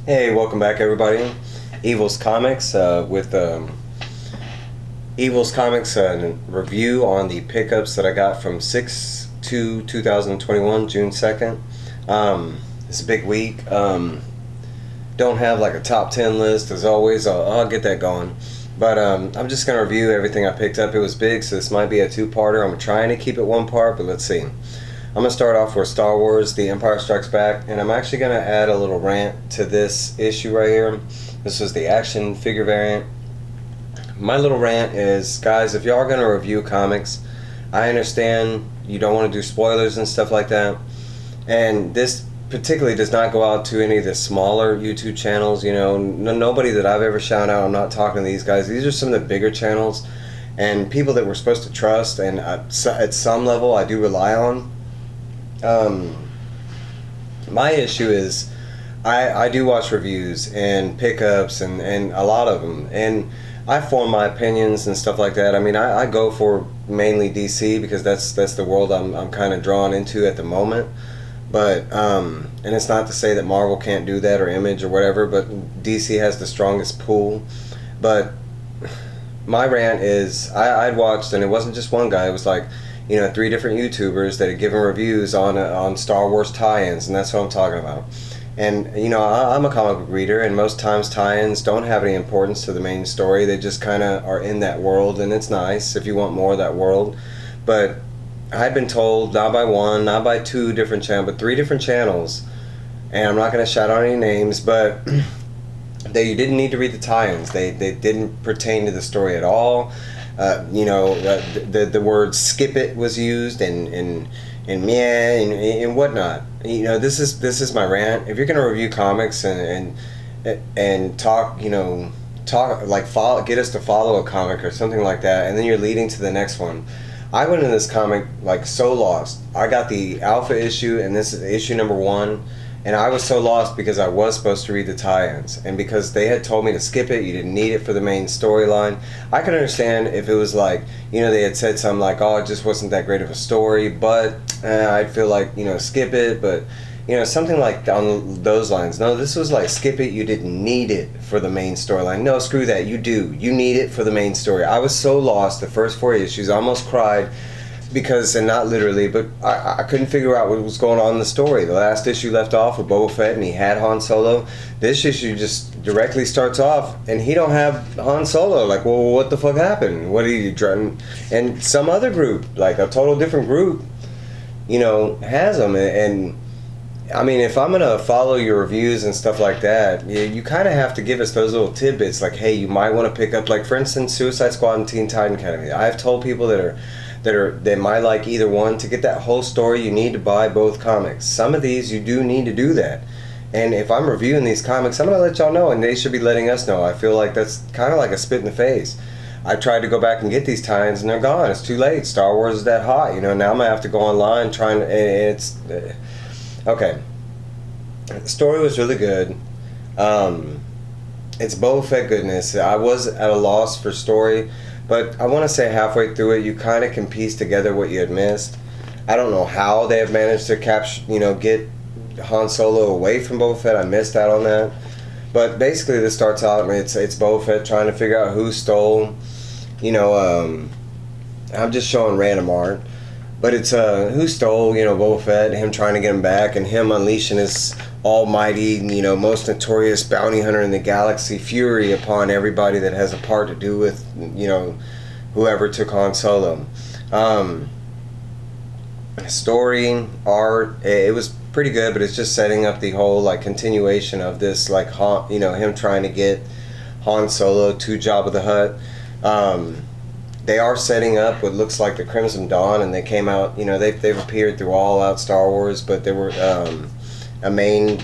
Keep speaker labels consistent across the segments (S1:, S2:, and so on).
S1: Hey, welcome back, everybody. Evil's Comics with Evil's Comics review on the pickups that I got from 6/2/2021, June 2nd. It's a big week. Don't have like a top 10 list as always. I'll get that going. But I'm just going to review everything I picked up. It was big, so this might be a two-parter. I'm trying to keep it one part, but let's see. I'm going to start off with Star Wars The Empire Strikes Back, and I'm actually going to add a little rant to this issue right here. This was the action figure variant. My little rant is, guys, if y'all are going to review comics, I understand you don't want to do spoilers and stuff like that, and this particularly does not go out to any of the smaller YouTube channels. You know, nobody that I've ever shouted out. I'm not talking to these guys. These are some of the bigger channels and people that we're supposed to trust, and at some level I do rely on. My issue is I do watch reviews and pickups and a lot of them, and I form my opinions and stuff like that. I mean, I go for mainly DC because that's the world I'm kind of drawn into at the moment. But and it's not to say that Marvel can't do that or Image or whatever, but DC has the strongest pool. But my rant is I'd watched, and it wasn't just one guy, it was like, you know, 3 different YouTubers that had given reviews on Star Wars tie-ins, and that's what I'm talking about. And you know, I'm a comic book reader, and most times tie-ins don't have any importance to the main story. They just kind of are in that world, and it's nice if you want more of that world. But I'd been told, not by one, not by 2 different channels, but 3 different channels, and I'm not going to shout out any names, but that you didn't need to read the tie-ins. They didn't pertain to the story at all. You know, the word "skip it" was used, and meh and whatnot. You know, this is my rant. If you're gonna review comics and talk, you know, get us to follow a comic or something like that, and then you're leading to the next one. I went in this comic like so lost. I got the alpha issue, and this is issue number 1. And I was so lost because I was supposed to read the tie-ins, and because they had told me to skip it, you didn't need it for the main storyline. I could understand if it was like, you know, they had said something like, oh, it just wasn't that great of a story, but I'd feel like, you know, skip it, but, you know, something like on those lines. No, this was like, skip it, you didn't need it for the main storyline. No, screw that, you do. You need it for the main story. I was so lost the first 4 issues, I almost cried. Because, and not literally, but I couldn't figure out what was going on in the story. The last issue left off with Boba Fett and he had Han Solo. This issue just directly starts off and he don't have Han Solo. Like, well, what the fuck happened? What are you trying? And some other group, like a total different group, you know, has them. And I mean, if I'm gonna follow your reviews and stuff like that, you kind of have to give us those little tidbits. Like, hey, you might want to pick up, like, for instance, Suicide Squad and Teen Titan Academy. I've told people they might like either one. To get that whole story, you need to buy both comics. Some of these you do need to do that. And if I'm reviewing these comics, I'm going to let y'all know, and they should be letting us know. I feel like that's kind of like a spit in the face. I tried to go back and get these tie-ins, and they're gone. It's too late. Star Wars is that hot. You know, now I'm going to have to go online trying to... It's... Okay. The story was really good. It's Boba Fett goodness. I was at a loss for story, but I want to say halfway through it, you kind of can piece together what you had missed. I don't know how they have managed to capture, you know, get Han Solo away from Boba Fett. I missed out on that. But basically, this starts out, I mean, it's Boba Fett trying to figure out who stole, you know, I'm just showing random art. But it's who stole, you know, Boba Fett, him trying to get him back, and him unleashing his almighty, you know, most notorious bounty hunter in the galaxy fury upon everybody that has a part to do with, you know, whoever took Han Solo. Story, art, it was pretty good, but it's just setting up the whole, like, continuation of this, like, Han, you know, him trying to get Han Solo to Jabba the Hutt. They are setting up what looks like the Crimson Dawn, and they came out, you know, they've appeared through all out Star Wars, but there were a main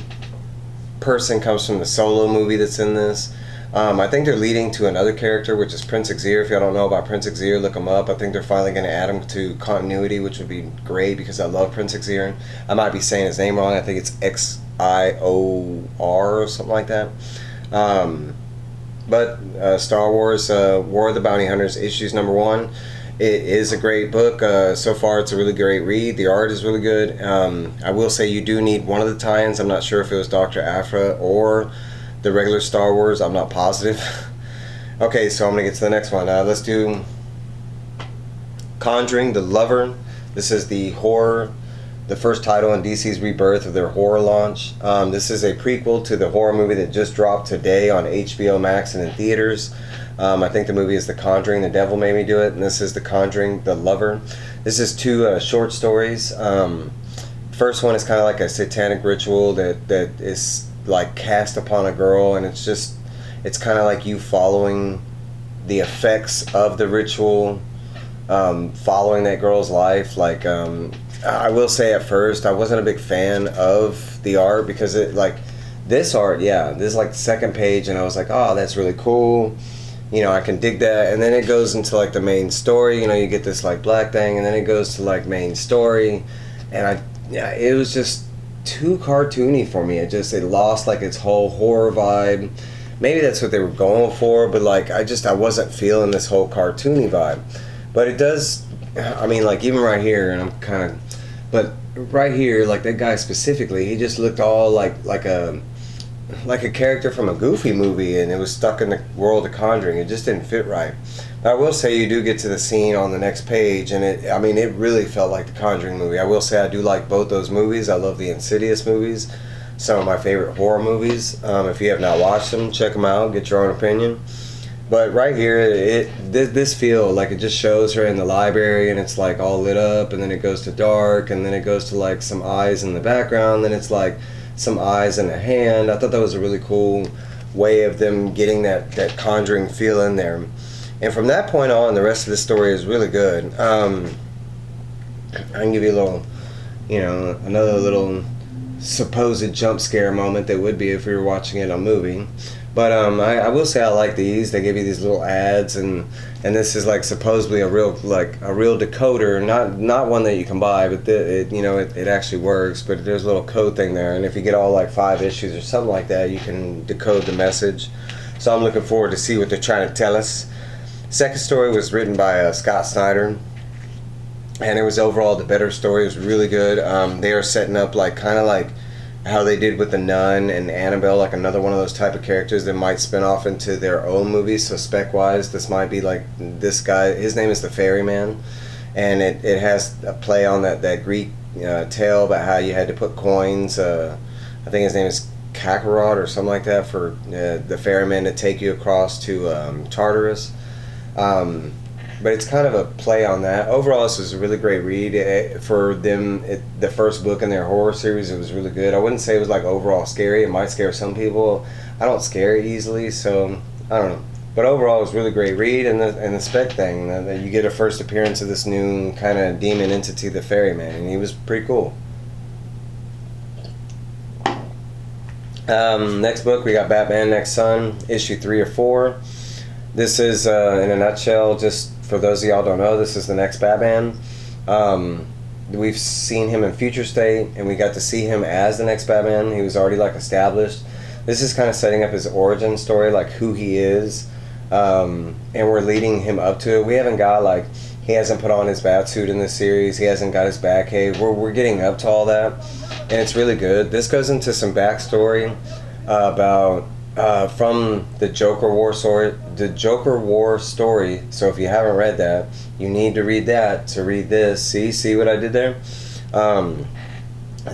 S1: person comes from the Solo movie that's in this. I think they're leading to another character, which is Prince Xir. If y'all don't know about Prince Xir, look him up. I think they're finally going to add him to continuity, which would be great because I love Prince Xir. I might be saying his name wrong. I think it's Xior or something like that. But Star Wars War of the Bounty Hunters, issues number 1. It is a great book. So far, it's a really great read. The art is really good. I will say you do need one of the tie-ins. I'm not sure if it was Dr. Aphra or the regular Star Wars. I'm not positive. Okay, so I'm going to get to the next one. Let's do Conjuring, The Lover. This is the first title in DC's rebirth of their horror launch. This is a prequel to the horror movie that just dropped today on HBO Max and in theaters. I think the movie is The Conjuring, The Devil Made Me Do It, and this is The Conjuring, The Lover. This is two short stories. First one is kind of like a satanic ritual that is like cast upon a girl, and it's kind of like you following the effects of the ritual, following that girl's life. Like, I will say at first I wasn't a big fan of the art because this art, this is like the second page, and I was like, oh, that's really cool. I can dig that. And then it goes into like the main story. You get this like black thing, and then it goes to like main story, and it was just too cartoony for me. It lost like its whole horror vibe. Maybe that's what they were going for, but like I wasn't feeling this whole cartoony vibe. But it does. I mean, like even right here, and but right here, like that guy specifically, he just looked all like a character from a Goofy movie, and it was stuck in the world of Conjuring. It just didn't fit right. But I will say you do get to the scene on the next page, and it really felt like the Conjuring movie. I will say I do like both those movies. I love the Insidious movies, some of my favorite horror movies. If you have not watched them, check them out, get your own opinion. But right here, this feel like it just shows her in the library, and it's like all lit up, and then it goes to dark, and then it goes to like some eyes in the background, then it's like some eyes and a hand. I thought that was a really cool way of them getting that Conjuring feel in there. And from that point on, the rest of the story is really good. I can give you a little, another little supposed jump scare moment that would be if we were watching it on a movie. But I will say I like these. They give you these little ads, and this is like supposedly a real decoder, not one that you can buy, but it actually works. But there's a little code thing there, and if you get all like 5 issues or something like that, you can decode the message. So I'm looking forward to see what they're trying to tell us. Second story was written by Scott Snyder, and it was overall the better story. It was really good. They are setting up kind of like how they did with the Nun and Annabelle, like another one of those type of characters that might spin off into their own movies. So spec-wise, this might be like this guy. His name is the Ferryman, and it has a play on that Greek tale about how you had to put coins. I think his name is Kakarot or something like that for the ferryman to take you across to Tartarus. But it's kind of a play on that. Overall, this was a really great read. For them, the first book in their horror series, it was really good. I wouldn't say it was like overall scary. It might scare some people. I don't scare easily, so I don't know. But overall, it was a really great read. And the spec thing, you get a first appearance of this new kind of demon entity, the Ferryman, and he was pretty cool. Next book, we got Batman Next Son, issue 3 or 4. This is, in a nutshell, just for those of y'all who don't know, this is the next Batman. We've seen him in Future State, and we got to see him as the next Batman. He was already established. This is kind of setting up his origin story, who he is, and we're leading him up to it. We haven't got he hasn't put on his bat suit in this series. He hasn't got his Batcave. We're getting up to all that, and it's really good. This goes into some backstory about from the Joker War story. The Joker War story. So if you haven't read that, you need to read that to read this. See what I did there? And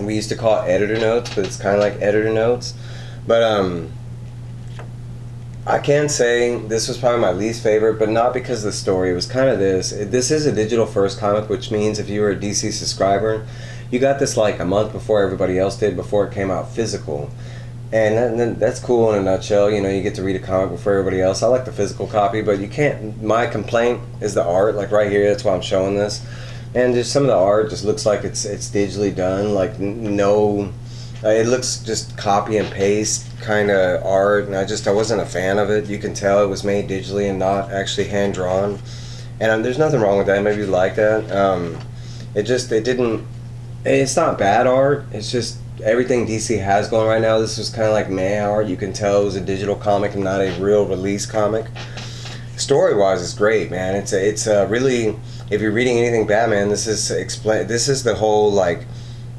S1: we used to call it editor notes, but it's kind of like editor notes. But I can say this was probably my least favorite, but not because of the story. It was kind of this. This is a digital first comic, which means if you were a DC subscriber, you got this a month before everybody else did, before it came out physical. And that's cool in a nutshell. You get to read a comic before everybody else. I like the physical copy, but you can't. My complaint is the art. Right here, that's why I'm showing this. And just some of the art just looks like it's digitally done. No, it looks just copy and paste kind of art, and I wasn't a fan of it. You can tell it was made digitally and not actually hand drawn. And there's nothing wrong with that. Maybe you like that. It didn't. It's not bad art. It's just everything DC has going right now. This was kind of meh art. You can tell it was a digital comic and not a real release comic. story-wise, it's great, man. It's really, if you're reading anything Batman, this is the whole, like,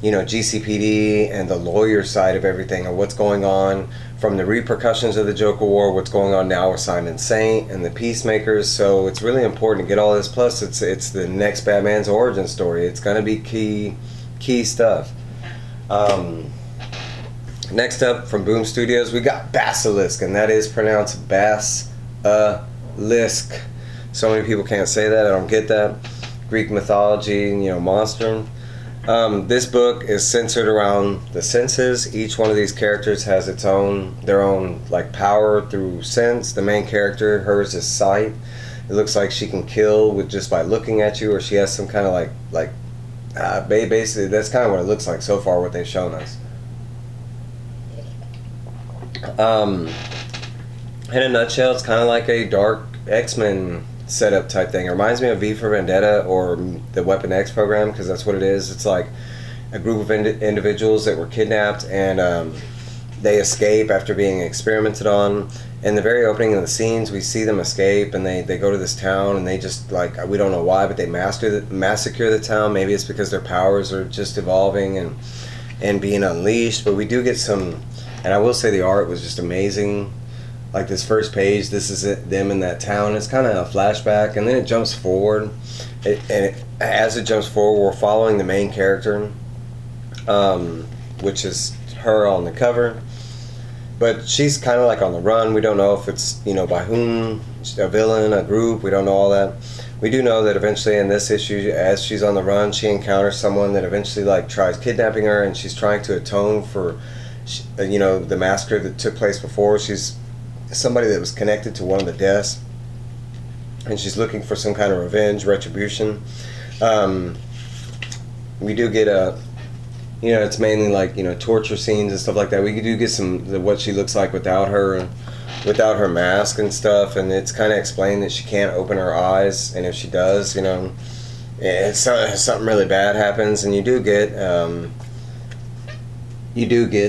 S1: you know, GCPD and the lawyer side of everything, and what's going on from the repercussions of the Joker War, what's going on now with Simon Saint and the Peacemakers. So it's really important to get all this. Plus, it's the next Batman's origin story. It's gonna be key stuff. Next up from Boom Studios, we got Basilisk, and that is pronounced Basilisk. So many people can't say that. I don't get that. Greek mythology, you know, monster. This book is centered around the senses. Each one of these characters has their own like power through sense. The main character, hers is sight. It looks like she can kill with just by looking at you, or she has some kind of basically that's kind of what it looks like so far, what they've shown us. In a nutshell, it's kind of like a dark X-Men setup type thing. It reminds me of V for Vendetta or the Weapon X program, because that's what it is. It's like a group of individuals that were kidnapped, and they escape after being experimented on. In the very opening of the scenes, we see them escape, and they go to this town, and they just, like, we don't know why, but they massacre the town. Maybe it's because their powers are just evolving and being unleashed. But we do get some, and I will say the art was just amazing. Like this first page, this is them in that town. It's kind of a flashback, and then it jumps forward. As it jumps forward, we're following the main character, which is her on the cover. But she's kind of like on the run. We don't know if it's, you know, by whom, a villain, a group. We don't know all that. We do know that eventually in this issue, as she's on the run, she encounters someone that eventually like tries kidnapping her, and she's trying to atone for, you know, the massacre that took place before. She's somebody that was connected to one of the deaths, and she's looking for some kind of revenge, retribution. We do get you know, it's mainly like, you know, torture scenes and stuff like that. We do get what she looks like without her mask and stuff, and it's kind of explained that she can't open her eyes, and if she does, you know, something really bad happens. And you do get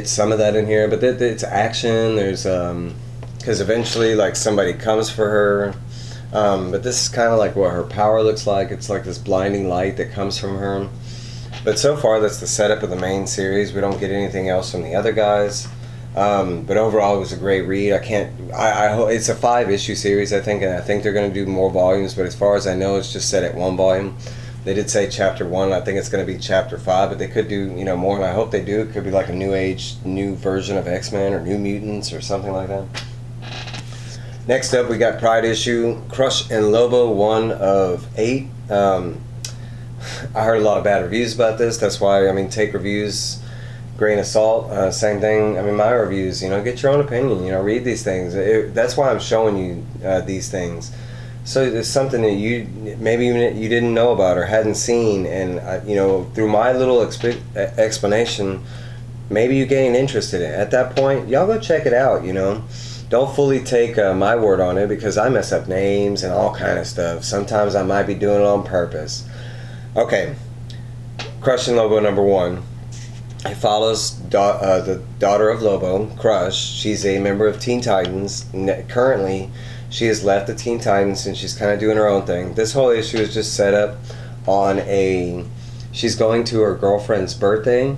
S1: some of that in here, but it's action. There's because eventually, like, somebody comes for her, but this is kind of like what her power looks like. It's like this blinding light that comes from her. But so far, that's the setup of the main series. We don't get anything else from the other guys. But overall, it was a great read. It's a 5-issue series, I think, and I think they're going to do more volumes. But as far as I know, it's just set at 1 volume. They did say chapter 1. I think it's going to be chapter 5, but they could do, you know, more, and I hope they do. It could be like a new version of X-Men or New Mutants or something like that. Next up, we got Pride issue, Crush and Lobo, 1 of 8. I heard a lot of bad reviews about this. That's why, I mean, take reviews, grain of salt. Same thing, I mean, my reviews, you know, get your own opinion, you know, read these things. That's why I'm showing you these things. So it's something that you didn't know about or hadn't seen, and, you know, through my little explanation, maybe you gain interest in it. At that point, y'all go check it out, you know. Don't fully take my word on it, because I mess up names and all kind of stuff. Sometimes I might be doing it on purpose. Okay, Crush and Lobo number 1. It follows the daughter of Lobo, Crush. She's a member of Teen Titans. Currently, she has left the Teen Titans, and she's kind of doing her own thing. This whole issue is just set up on she's going to her girlfriend's birthday,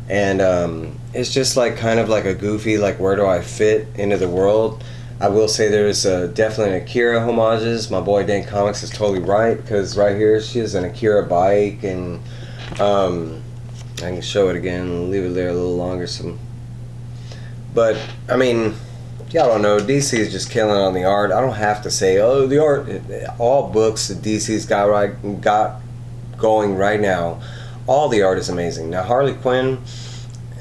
S1: and it's just like kind of like a goofy, like, where do I fit into the world? I will say there's definitely an Akira homages. My boy Dan Comics is totally right, because right here she has an Akira bike, and I can show it again, leave it there a little longer. But I mean, y'all don't know, DC is just killing on the art. I don't have to say, oh, the art. All books that DC's got going right now, all the art is amazing. Now Harley Quinn,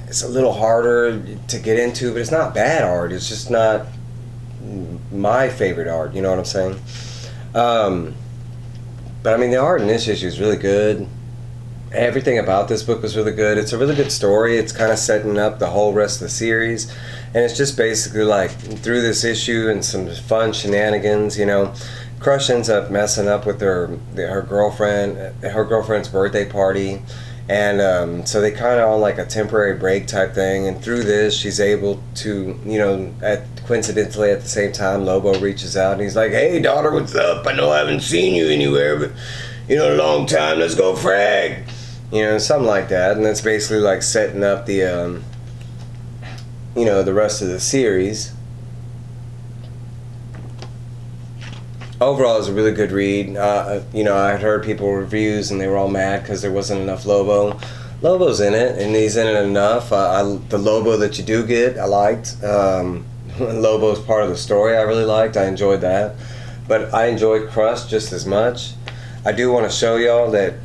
S1: it's a little harder to get into, but it's not bad art. It's just not my favorite art, you know what I'm saying? But I mean, the art in this issue is really good. Everything about this book was really good. It's a really good story. It's kind of setting up the whole rest of the series, and it's just basically like through this issue and some fun shenanigans, you know. Crush ends up messing up with her girlfriend's birthday party, And so they kind of on like a temporary break type thing, and through this she's able to, coincidentally at the same time Lobo reaches out and he's like, hey daughter, what's up? I know I haven't seen you anywhere, but a long time, let's go frag, something like that. And that's basically like setting up the the rest of the series. Overall, it was a really good read. I had heard people reviews and they were all mad because there wasn't enough Lobo. Lobo's in it, and he's in it enough. The Lobo that you do get, I liked. Lobo's part of the story I really liked. I enjoyed that. But I enjoyed Crust just as much. I do want to show y'all that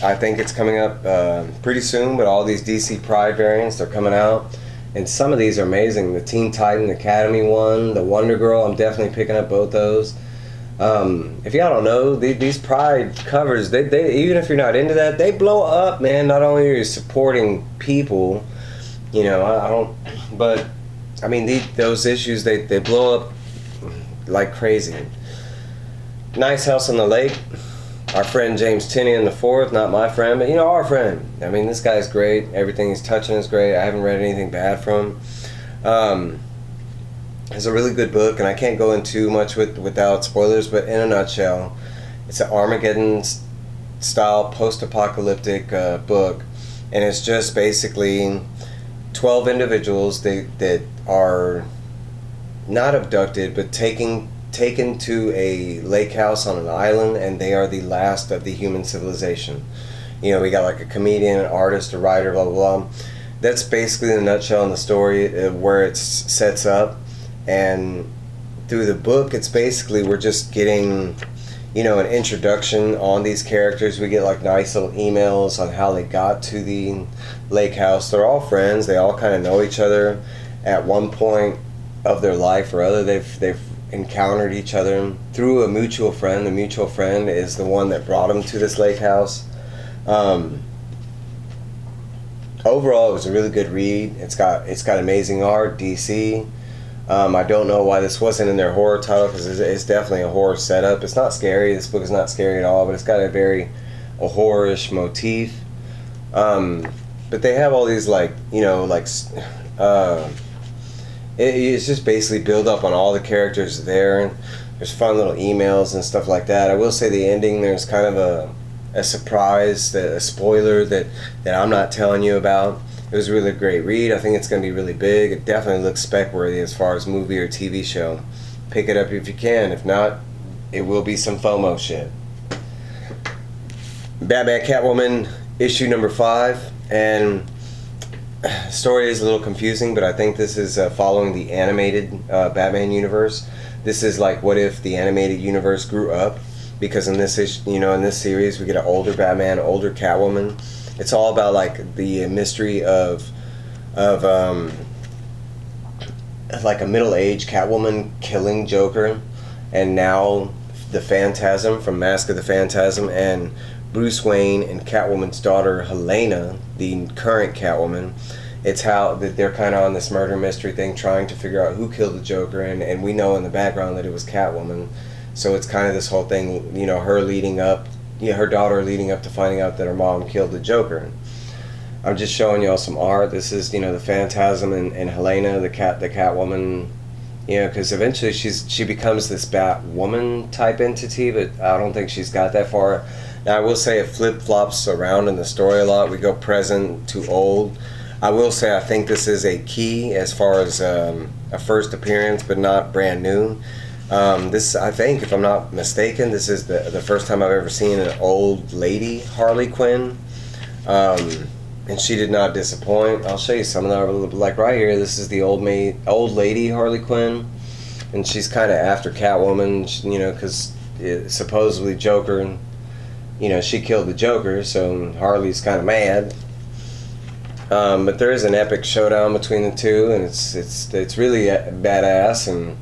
S1: I think it's coming up pretty soon, but all these DC Pride variants, they're coming out. And some of these are amazing. The Teen Titan Academy one, the Wonder Girl, I'm definitely picking up both those. If y'all don't know, these Pride covers, they even if you're not into that, they blow up, man. Not only are you supporting people, but I mean those issues, they blow up like crazy. Nice House on the Lake. Our friend James Tinian the Fourth, not my friend, but our friend. I mean, this guy's great. Everything he's touching is great. I haven't read anything bad from him. It's a really good book, and I can't go into much without spoilers, but in a nutshell, it's an Armageddon-style post-apocalyptic book, and it's just basically 12 individuals that are not abducted, but taken to a lake house on an island, and they are the last of the human civilization. We got like a comedian, an artist, a writer, blah, blah, blah. That's basically in a nutshell in the story where it sets up. And through the book, it's basically we're just getting, an introduction on these characters. We get like nice little emails on how they got to the lake house. They're all friends. They all kind of know each other at one point of their life or other. They've encountered each other through a mutual friend. The mutual friend is the one that brought them to this lake house. Overall, it was a really good read. It's got amazing art, DC. I don't know why this wasn't in their horror title, because it's definitely a horror setup. It's not scary. This book is not scary at all, but it's got a horror-ish motif. But they have all these it's just basically build up on all the characters there, and there's fun little emails and stuff like that. I will say the ending, there's kind of a surprise, a spoiler that I'm not telling you about. It was a really great read. I think it's going to be really big. It definitely looks spec-worthy as far as movie or TV show. Pick it up if you can. If not, it will be some FOMO shit. Batman Catwoman issue number 5. And the story is a little confusing, but I think this is following the animated Batman universe. This is like what if the animated universe grew up, because in this in this series we get an older Batman, older Catwoman. It's all about like the mystery of like a middle-aged Catwoman killing Joker, and now the Phantasm from Mask of the Phantasm, and Bruce Wayne and Catwoman's daughter Helena, the current Catwoman. It's how that they're kind of on this murder mystery thing, trying to figure out who killed the Joker, and we know in the background that it was Catwoman. So it's kind of this whole thing, her leading up. Her daughter leading up to finding out that her mom killed the Joker. I'm just showing y'all some art. This is, the Phantasm and Helena, the Catwoman. Because eventually she becomes this Batwoman type entity, but I don't think she's got that far. Now I will say it flip-flops around in the story a lot. We go present to old. I will say I think this is a key as far as a first appearance, but not brand new. This, I think, if I'm not mistaken, this is the first time I've ever seen an old lady Harley Quinn, and she did not disappoint. I'll show you some of them. Like right here, this is the old lady Harley Quinn, and she's kind of after Catwoman, because supposedly Joker, she killed the Joker, so Harley's kind of mad. But there is an epic showdown between the two, and it's really badass, and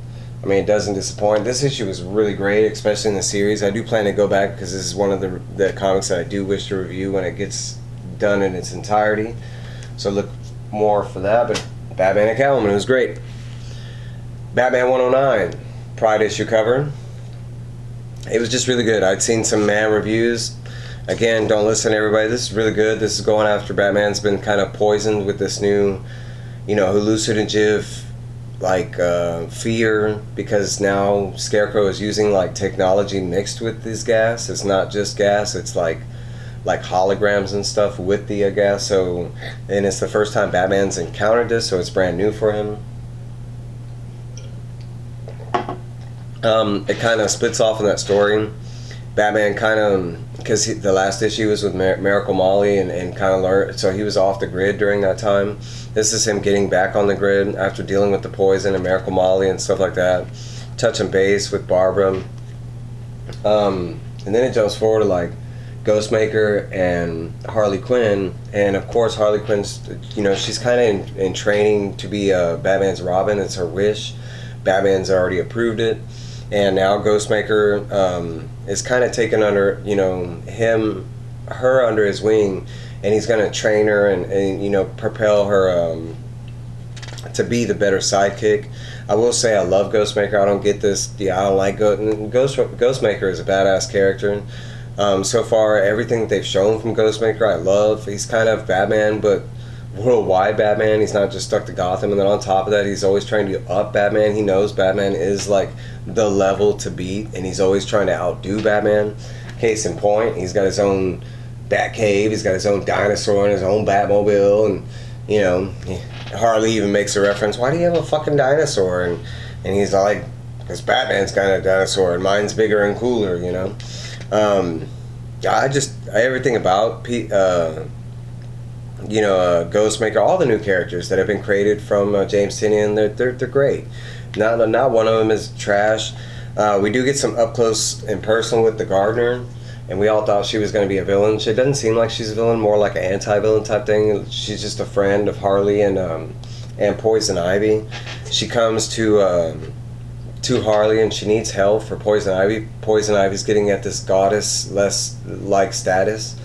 S1: I mean, it doesn't disappoint. This issue was really great, especially in the series. I do plan to go back because this is one of the comics that I do wish to review when it gets done in its entirety. So look more for that. But Batman and Catwoman, it was great. Batman 109, Pride issue cover. It was just really good. I'd seen some reviews. Again, don't listen to everybody. This is really good. This is going after Batman's been kind of poisoned with this new, hallucinative, fear, because now Scarecrow is using like technology mixed with this gas. It's not just gas. It's like holograms and stuff with the gas. So, and it's the first time Batman's encountered this, so it's brand new for him. It kind of splits off in that story. Batman kind of, because the last issue was with Miracle Molly, and kind of learned, so he was off the grid during that time. This is him getting back on the grid after dealing with the poison and Miracle Molly and stuff like that, touching base with Barbara. And then it jumps forward to like Ghostmaker and Harley Quinn, and of course Harley Quinn's, she's kind of in training to be Batman's Robin. It's her wish. Batman's already approved it, and now Ghostmaker is kind of taken under, her under his wing, and he's going to train her and propel her to be the better sidekick. I will say I love Ghostmaker. I don't get this. I don't like Ghostmaker is a badass character. So far, everything that they've shown from Ghostmaker, I love. He's kind of Batman, but worldwide Batman. He's not just stuck to Gotham. And then on top of that, he's always trying to up Batman. He knows Batman is like the level to beat, and he's always trying to outdo Batman. Case in point, he's got his own Batcave. He's got his own dinosaur and his own Batmobile, and Harley even makes a reference. Why do you have a fucking dinosaur? And he's like, because Batman's got a dinosaur, and mine's bigger and cooler. Everything about Ghostmaker, all the new characters that have been created from James Tynion, they're great. Not one of them is trash. We do get some up close and personal with the Gardener, and we all thought she was going to be a villain. She doesn't seem like she's a villain, more like an anti-villain type thing. She's just a friend of Harley and Poison Ivy. She comes to Harley, and she needs help for Poison Ivy. Poison Ivy's getting at this goddess less like status,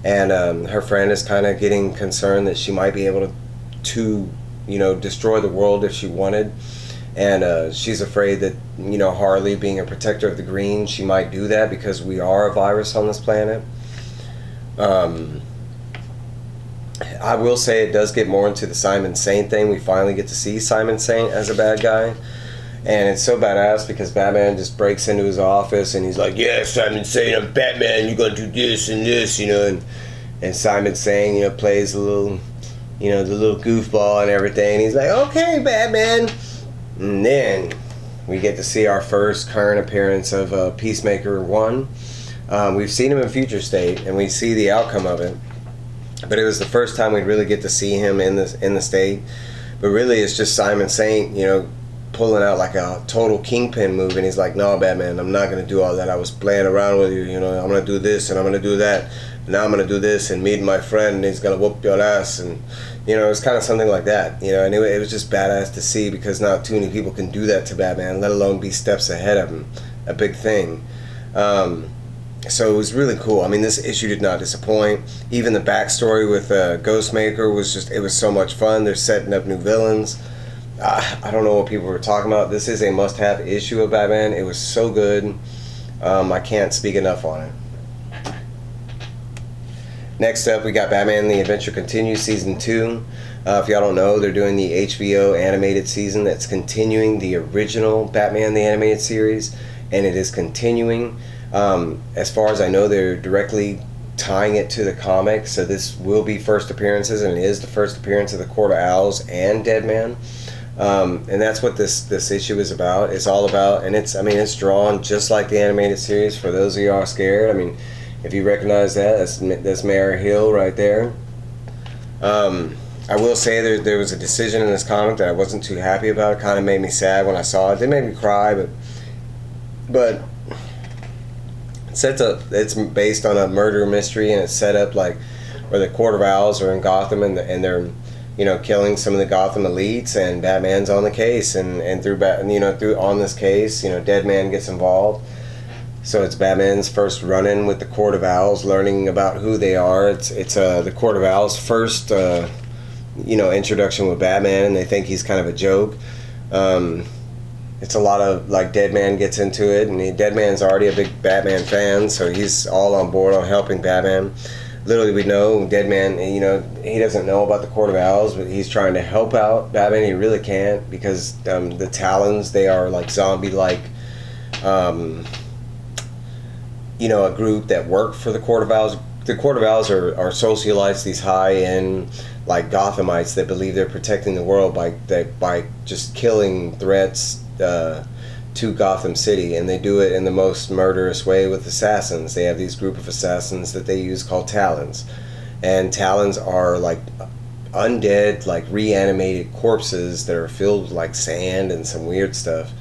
S1: and her friend is kind of getting concerned that she might be able to destroy the world if she wanted, and she's afraid that Harley, being a protector of the green, she might do that because we are a virus on this planet. I will say it does get more into the Simon Saint thing. We finally get to see Simon Saint as a bad guy. And it's so badass because Batman just breaks into his office and he's like, "Yeah, Simon Saint, I'm Batman, you're gonna do this and this," and Simon Saint, plays the little goofball and everything. And he's like, "Okay, Batman." And then we get to see our first current appearance of Peacemaker 1. We've seen him in Future State, and we see the outcome of it. But it was the first time we'd really get to see him in the state. But really, it's just Simon Saint, pulling out like a total Kingpin move, and he's like, "No, Batman, I'm not gonna do all that. I was playing around with you. I'm gonna do this and I'm gonna do that. Now I'm gonna do this and meet my friend, and he's gonna whoop your ass." And it's kind of something like that. And it was just badass to see because not too many people can do that to Batman, let alone be steps ahead of him. A big thing. So it was really cool. I mean, this issue did not disappoint. Even the backstory with Ghostmaker was so much fun. They're setting up new villains. I don't know what people were talking about. This is a must-have issue of Batman. It was so good. I can't speak enough on it. Next up, we got Batman The Adventure Continues Season 2. If y'all don't know, they're doing the HBO animated season that's continuing the original Batman the Animated Series, and it is continuing. As far as I know, they're directly tying it to the comic, so this will be first appearances, and it is the first appearance of the Court of Owls and Deadman. And that's what this issue is about. It's all about, and it's drawn just like the animated series. For those of you who are scared, if you recognize that's Mayor Hill right there. I will say there was a decision in this comic that I wasn't too happy about. It kind of made me sad when I saw it. It made me cry, but it's based on a murder mystery, and it's set up like where the Court of Owls are in Gotham, and they're killing some of the Gotham elites, and Batman's on the case, and through on this case, Deadman gets involved. So it's Batman's first run-in with the Court of Owls, learning about who they are. It's the Court of Owls' first introduction with Batman, and they think he's kind of a joke. it's a lot of like Deadman gets into it, and Deadman's already a big Batman fan, so he's all on board on helping Batman. Literally, we know Deadman, you know, he doesn't know about the Court of Owls, but he's trying to help out Batman. He really can't because the Talons, they are like zombie-like, you know, a group that work for the Court of Owls. The Court of Owls are socialites, these high-end, like Gothamites that believe they're protecting the world by just killing threats to Gotham City, and they do it in the most murderous way with assassins. They have these group of assassins that they use called Talons, and Talons are like undead, like reanimated corpses that are filled with like sand and some weird stuff.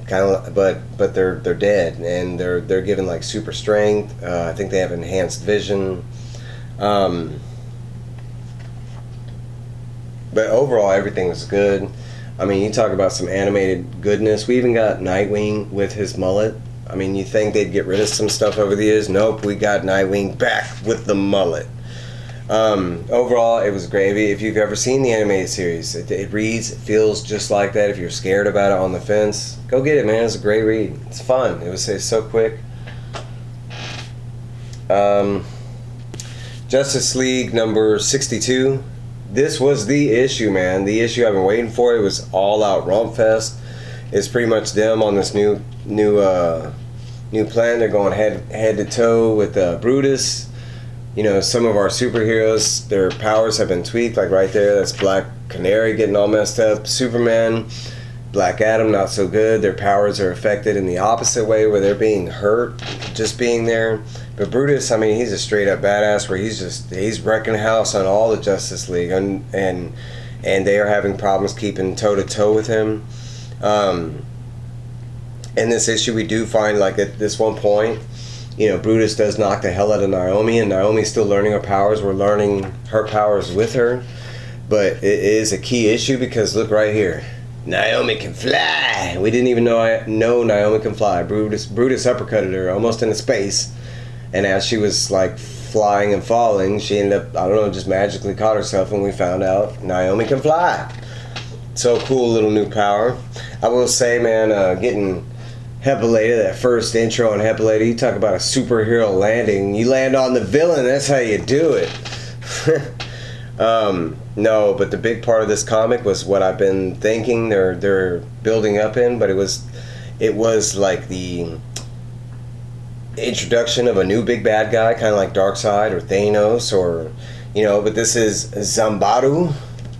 S1: Kind of, but they're dead, and they're given like super strength. I think they have enhanced vision. But overall, everything was good. I mean, you talk about some animated goodness. We even got Nightwing with his mullet. I mean, you think they'd get rid of some stuff over the years? Nope, we got Nightwing back with the mullet. Overall, it was gravy. If you've ever seen the animated series, it reads, it feels just like that. If you're scared about it on the fence, go get it, man. It's a great read. It's fun. It's so quick. Justice League number 62. This was the issue, man. The issue I've been waiting for. It was all out romp fest. It's pretty much them on this new plan. They're going head to toe with Brutus. You know, some of our superheroes, their powers have been tweaked. Like right there, that's Black Canary getting all messed up. Superman, Black Adam, not so good. Their powers are affected in the opposite way, where they're being hurt just being there. But Brutus, I mean, he's a straight up badass, where he's wrecking house on all the Justice League, and they are having problems keeping toe to toe with him. In this issue, we do find, like, at this one point, you know, Brutus does knock the hell out of Naomi, and Naomi's still learning her powers. We're learning her powers with her, but it is a key issue because look right here, Naomi can fly. We didn't even know Naomi can fly. Brutus uppercutted her almost into space, and as she was like flying and falling, she ended up, I don't know, just magically caught herself, and we found out Naomi can fly. So cool little new power. I will say, man, getting Hippolyta, that first intro on Hippolyta, you talk about a superhero landing. You land on the villain, that's how you do it. No, but the big part of this comic was what I've been thinking they're building up in, but it was like the introduction of a new big bad guy, kind of like Darkseid or Thanos, or, you know, but this is Zambaru,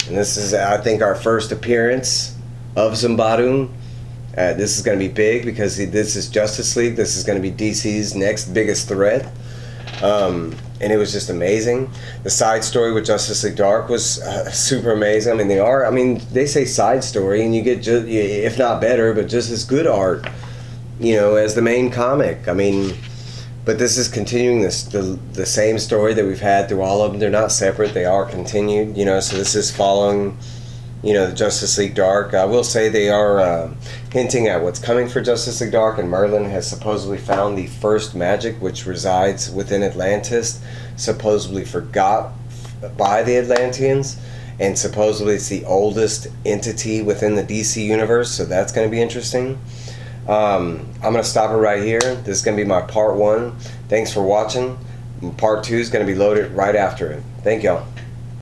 S1: and this is, I think, our first appearance of Zambaru. This is going to be big because this is Justice League. This is going to be DC's next biggest threat. And it was just amazing. The side story with Justice League Dark was super amazing. I mean, they say side story, and you get just, if not better, but just as good art, you know, as the main comic. I mean, but this is continuing the same story that we've had through all of them. They're not separate. They are continued, you know, so this is following, you know, the Justice League Dark. I will say they are hinting at what's coming for Justice League Dark, and Merlin has supposedly found the first magic which resides within Atlantis, supposedly forgot by the Atlanteans, and supposedly it's the oldest entity within the DC universe, so that's going to be interesting. I'm going to stop it right here. This is going to be my part 1. Thanks for watching. Part 2 is going to be loaded right after it. Thank y'all.